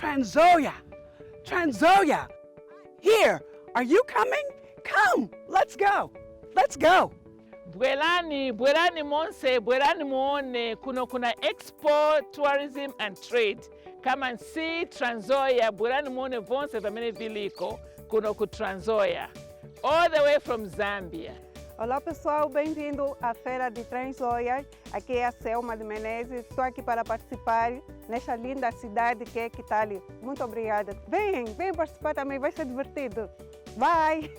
Trans Nzoia. Trans Nzoia. Here, are you coming? Come, let's go. Let's go. Bwelani monse, bwelani muone, kuna Expo, Tourism and Trade. Come and see Trans Nzoia, bwelani muone vonse vamene viliko, kuno ku Trans Nzoia. All the way from Zambia. Olá pessoal, bem-vindo à Feira de Trans Nzoia. Aqui é a Selma de Menezes, estou aqui para participar nesta linda cidade que é Kitale. Muito obrigada. Venham participar também, vai ser divertido. Bye!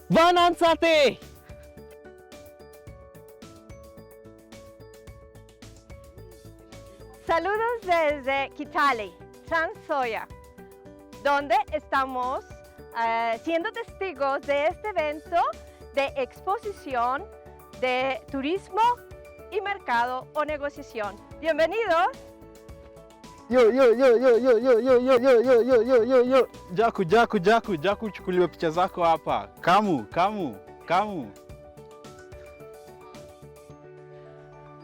Bonanzate! Saludos desde Kitale, Trans Nzoia, donde estamos siendo testigos de este evento de exposición de turismo y mercado o negociación. Bienvenidos. Yo. Jaku chukuliwe picha zako hapa. Kamu.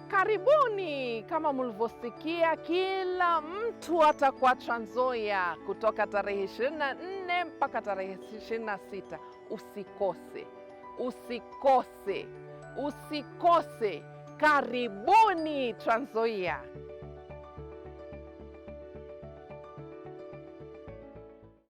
Karibuni, kama mlivyosikia, kila mtu atakuwa Trans Nzoia kutoka tarehe 24 mpaka tarehe 26. Usikose. Karibuni Trans Nzoia.